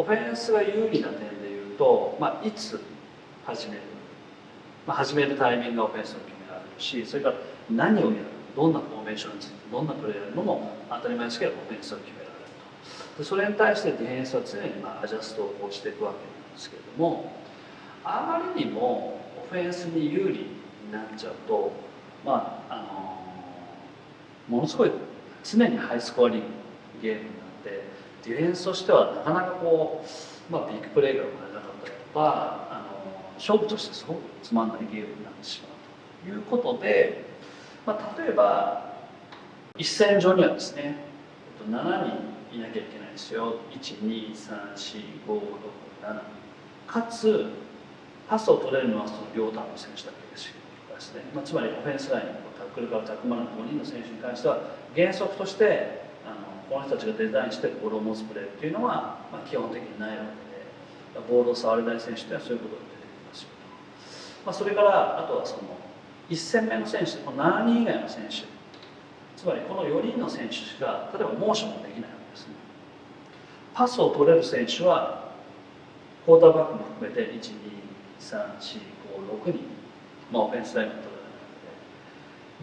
オフェンスが有利な点でいうと、いつ始める、始めるタイミングがオフェンスの決められるし、それから何をやる、どんなフォーメーションについてどんなプレーやるのも当たり前ですけどオフェンスを決められると。でそれに対してディフェンスは常にアジャストをしていくわけなんですけれども、あまりにもオフェンスに有利になっちゃうと、ものすごい常にハイスコアリングゲームになってディフェンスとしてはなかなかビッグプレーが生まれなかったりとか勝負としてすごくつまんないゲームになってしまうということで、例えば一戦場にはですね7人いなきゃいけないですよ。1234567かつパスを取れるのはその両端の選手だけですね。つまりオフェンスラインタックルからタックマンの5人の選手に関しては原則としてこの人たちがデザインしてボールを持つプレーっていうのは、基本的にないわけで、ボールを触れない選手というのはそういうことが出てきますよと。それからあとはその1戦目の選手、この7人以外の選手、つまりこの4人の選手しか例えばモーションができないわけですね。パスを取れる選手はクォーターバックも含めて1、2、3、4、5、6人、オフェンスラインが取れない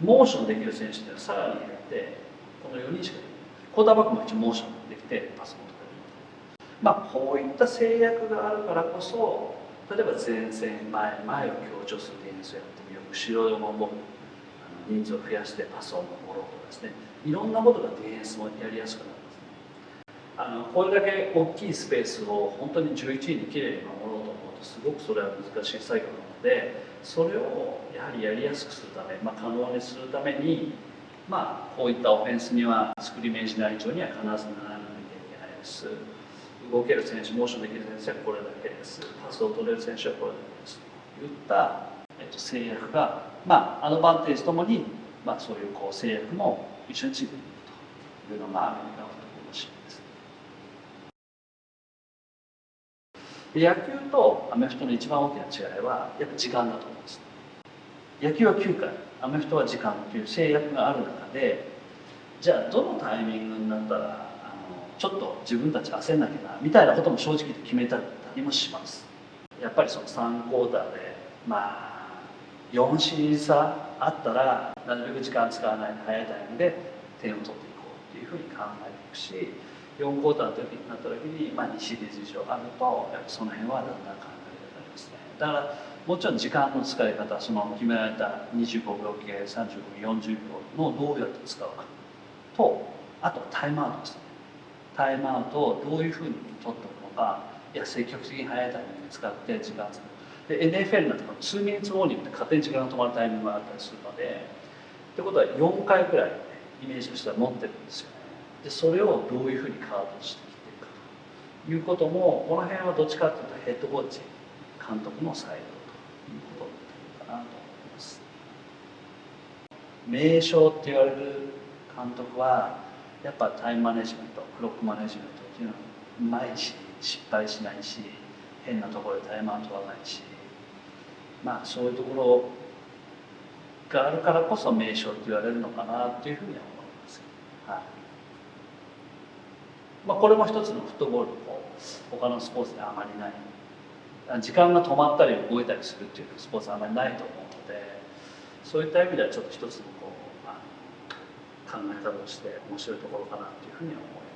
ので、モーションできる選手っていうのはさらに減ってこの4人しかできない。クォーターバックも一応モーションできてパスも取れる。こういった制約があるからこそ、例えば前線前を強調するディフェンスをやってみよう、後ろも人数を増やしてパスを守ろうとかですね、いろんなことがディフェンスもやりやすくなるんですね。これだけ大きいスペースを本当に11位にきれいに守ろうと思うとすごくそれは難しい作業なので、それをやはりやりやすくするため、可能にするためにこういったオフェンスにはスクリメージ内上には必ず7人いなきゃいけないです。動ける選手、モーションできる選手はこれだけです。パスを取れる選手はこれだけです。といった、制約が、アドバンテージともに、そういう制約も一緒についているというのがアメリカのところのシーンです。野球とアメフトの一番大きな違いはやっぱ時間だと思うんです。野球は9回、アメフトは時間という制約がある中で、じゃあどのタイミングになったらちょっと自分たち焦んなきゃなみたいなことも正直で決めたりもします。やっぱりその3クォーターで4シーズ差あったらなるべく時間使わないで早いタイミングで点を取っていこうっていうふうに考えていくし、4クォーターの時になった時に2シリーズ以上あるとやっぱその辺はだんだん考えられたりですね。だからもちろん時間の使い方、その決められた25秒計、35秒、40秒のどうやって使うかと、あとはタイムアウトですね。タイムアウトをどういうふうに取っておくのか、積極的に早いタイミングで使って時間を使う。で NFL なんて2ミニッツウォーニングで勝手に時間が止まるタイミングがあったりするので、ってことは4回くらいイメージとしては持ってるんですよね。でそれをどういうふうにカードしてきていくかということも、この辺はどっちかというとヘッドコーチ監督のサイドということになるかなと思います。名将って言われる監督はやっぱタイムマネジメント、クロックマネジメントっていうのはうまいし、失敗しないし、変なところでタイムアウト取らないし、そういうところがあるからこそ名将って言われるのかなっていうふうには思います。これも一つのフットボールと他のスポーツではあまりない、時間が止まったり動いたりするっていうスポーツはあまりないと思うので、そういった意味ではちょっと一つの考え方として面白いところかなというふうに思います。